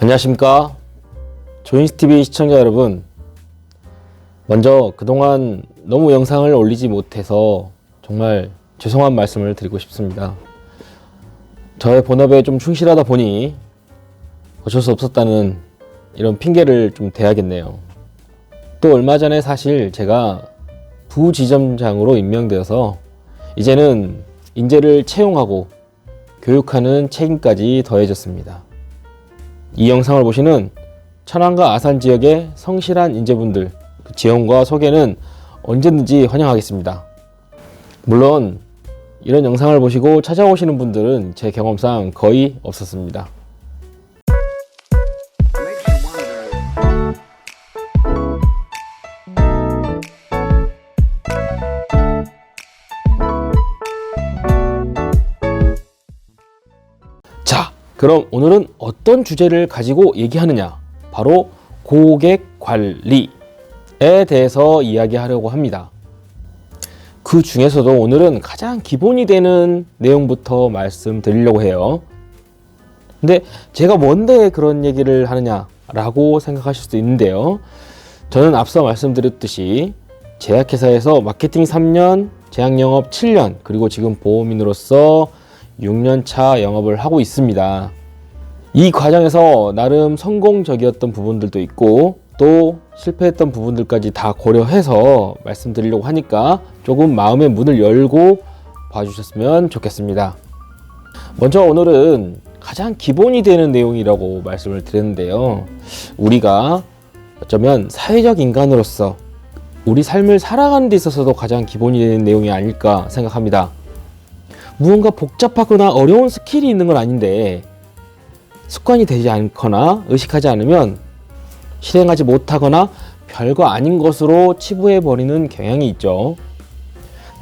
안녕하십니까. 조인스TV 시청자 여러분, 먼저 그동안 너무 영상을 올리지 못해서 정말 죄송한 말씀을 드리고 싶습니다. 저의 본업에 좀 충실하다 보니 어쩔 수 없었다는 이런 핑계를 좀 대야겠네요. 또 얼마 전에 사실 제가 부지점장으로 임명되어서 이제는 인재를 채용하고 교육하는 책임까지 더해졌습니다. 이 영상을 보시는 천안과 아산 지역의 성실한 인재분들 그 지원과 소개는 언제든지 환영하겠습니다. 물론 이런 영상을 보시고 찾아오시는 분들은 제 경험상 거의 없었습니다. 자, 그럼 오늘은 어떤 주제를 가지고 얘기하느냐? 바로 고객 관리에 대해서 이야기하려고 합니다. 그 중에서도 오늘은 가장 기본이 되는 내용부터 말씀드리려고 해요. 근데 제가 뭔데 그런 얘기를 하느냐라고 생각하실 수도 있는데요. 저는 앞서 말씀드렸듯이 제약회사에서 마케팅 3년, 제약영업 7년, 그리고 지금 보험인으로서 6년 차 영업을 하고 있습니다. 이 과정에서 나름 성공적이었던 부분들도 있고 또 실패했던 부분들까지 다 고려해서 말씀드리려고 하니까 조금 마음의 문을 열고 봐주셨으면 좋겠습니다. 먼저 오늘은 가장 기본이 되는 내용이라고 말씀을 드렸는데요. 우리가 어쩌면 사회적 인간으로서 우리 삶을 살아가는 데 있어서도 가장 기본이 되는 내용이 아닐까 생각합니다. 무언가 복잡하거나 어려운 스킬이 있는 건 아닌데 습관이 되지 않거나 의식하지 않으면 실행하지 못하거나 별거 아닌 것으로 치부해버리는 경향이 있죠.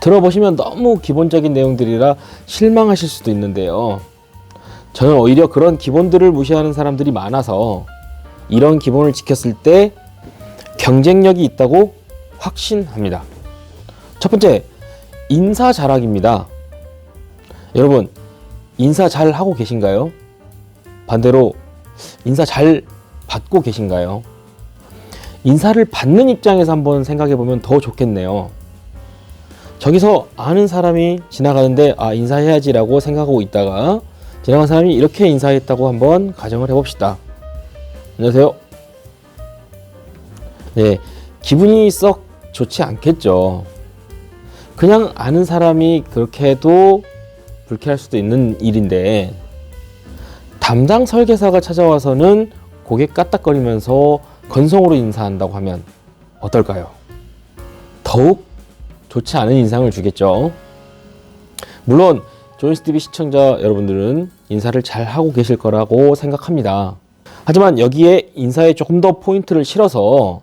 들어보시면 너무 기본적인 내용들이라 실망하실 수도 있는데요. 저는 오히려 그런 기본들을 무시하는 사람들이 많아서 이런 기본을 지켰을 때 경쟁력이 있다고 확신합니다. 첫 번째, 인사 잘하기입니다. 여러분, 인사 잘 하고 계신가요? 반대로 인사 잘 받고 계신가요? 인사를 받는 입장에서 한번 생각해 보면 더 좋겠네요. 저기서 아는 사람이 지나가는데 인사해야지 라고 생각하고 있다가 지나간 사람이 이렇게 인사했다고 한번 가정을 해봅시다. 안녕하세요. 네, 기분이 썩 좋지 않겠죠. 그냥 아는 사람이 그렇게 해도 불쾌할 수도 있는 일인데 담당 설계사가 찾아와서는 고개 까딱거리면서 건성으로 인사한다고 하면 어떨까요? 더욱 좋지 않은 인상을 주겠죠. 물론 조인스TV 시청자 여러분들은 인사를 잘 하고 계실 거라고 생각합니다. 하지만 여기에 인사에 조금 더 포인트를 실어서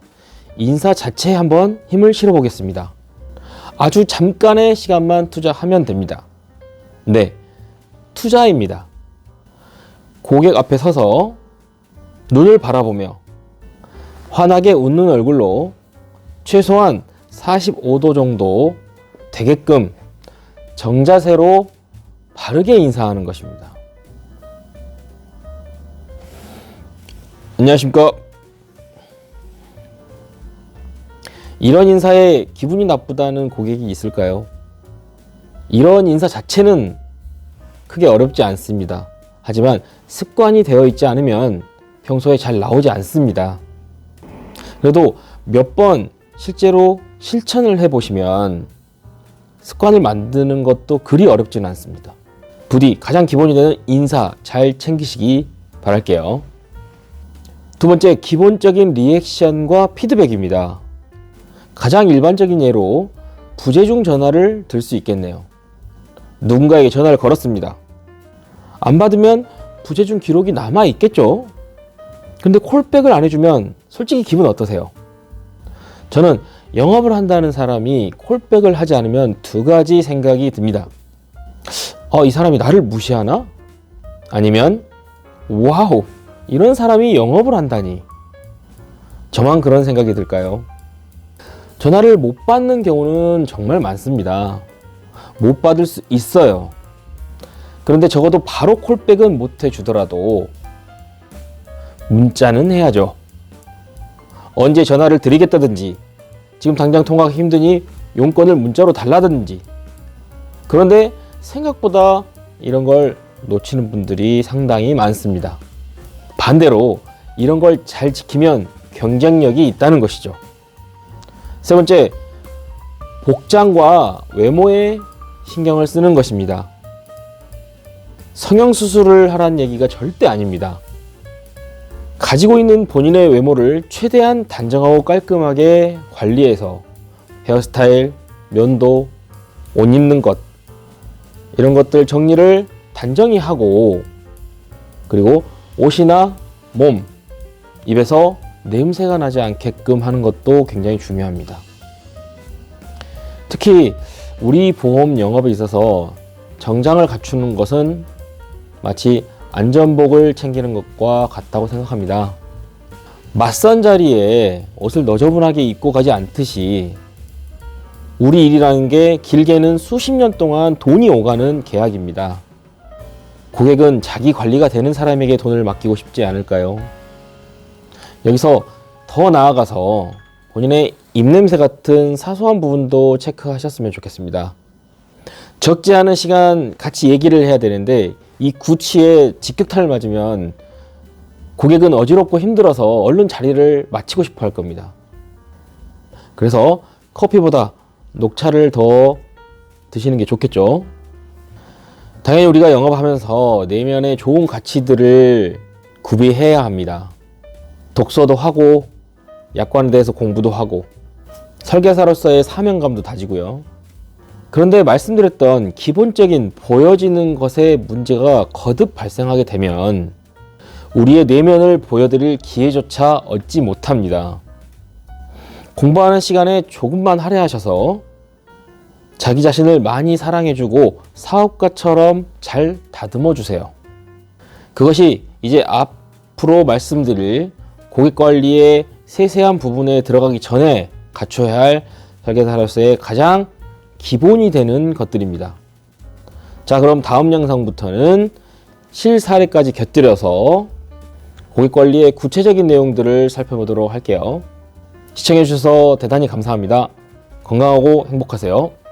인사 자체에 한번 힘을 실어 보겠습니다. 아주 잠깐의 시간만 투자하면 됩니다. 네, 투자입니다. 고객 앞에 서서 눈을 바라보며 환하게 웃는 얼굴로 최소한 45도 정도 되게끔 정자세로 바르게 인사하는 것입니다. 안녕하십니까. 이런 인사에 기분이 나쁘다는 고객이 있을까요? 이런 인사 자체는 크게 어렵지 않습니다. 하지만 습관이 되어 있지 않으면 평소에 잘 나오지 않습니다. 그래도 몇 번 실제로 실천을 해보시면 습관을 만드는 것도 그리 어렵지는 않습니다. 부디 가장 기본이 되는 인사 잘 챙기시기 바랄게요. 두 번째, 기본적인 리액션과 피드백입니다. 가장 일반적인 예로 부재중 전화를 들 수 있겠네요. 누군가에게 전화를 걸었습니다. 안 받으면 부재중 기록이 남아 있겠죠. 근데 콜백을 안 해주면 솔직히 기분 어떠세요? 저는 영업을 한다는 사람이 콜백을 하지 않으면 두 가지 생각이 듭니다. 이 사람이 나를 무시하나? 아니면 와우, 이런 사람이 영업을 한다니. 저만 그런 생각이 들까요? 전화를 못 받는 경우는 정말 많습니다. 못 받을 수 있어요. 그런데 적어도 바로 콜백은 못 해주더라도 문자는 해야죠. 언제 전화를 드리겠다든지, 지금 당장 통화가 힘드니 용건을 문자로 달라든지. 그런데 생각보다 이런 걸 놓치는 분들이 상당히 많습니다. 반대로 이런 걸 잘 지키면 경쟁력이 있다는 것이죠. 세 번째, 복장과 외모에 신경을 쓰는 것입니다. 성형수술을 하라는 얘기가 절대 아닙니다. 가지고 있는 본인의 외모를 최대한 단정하고 깔끔하게 관리해서 헤어스타일, 면도, 옷 입는 것, 이런 것들 정리를 단정히 하고, 그리고 옷이나 몸, 입에서 냄새가 나지 않게끔 하는 것도 굉장히 중요합니다. 특히 우리 보험 영업에 있어서 정장을 갖추는 것은 마치 안전복을 챙기는 것과 같다고 생각합니다. 맞선 자리에 옷을 너저분하게 입고 가지 않듯이 우리 일이라는 게 길게는 수십 년 동안 돈이 오가는 계약입니다. 고객은 자기 관리가 되는 사람에게 돈을 맡기고 싶지 않을까요? 여기서 더 나아가서 본인의 입냄새 같은 사소한 부분도 체크하셨으면 좋겠습니다. 적지 않은 시간 같이 얘기를 해야 되는데 이 구치에 직격탄을 맞으면 고객은 어지럽고 힘들어서 얼른 자리를 마치고 싶어 할 겁니다. 그래서 커피보다 녹차를 더 드시는 게 좋겠죠. 당연히 우리가 영업하면서 내면의 좋은 가치들을 구비해야 합니다. 독서도 하고, 약관에 대해서 공부도 하고, 설계사로서의 사명감도 다지고요. 그런데 말씀드렸던 기본적인 보여지는 것에 문제가 거듭 발생하게 되면 우리의 내면을 보여드릴 기회조차 얻지 못합니다. 공부하는 시간에 조금만 할애하셔서 자기 자신을 많이 사랑해주고 사업가처럼 잘 다듬어 주세요. 그것이 이제 앞으로 말씀드릴 고객관리의 세세한 부분에 들어가기 전에 갖춰야 할 설계사로서의 가장 기본이 되는 것들입니다. 자, 그럼 다음 영상부터는 실사례까지 곁들여서 고객관리의 구체적인 내용들을 살펴보도록 할게요. 시청해주셔서 대단히 감사합니다. 건강하고 행복하세요.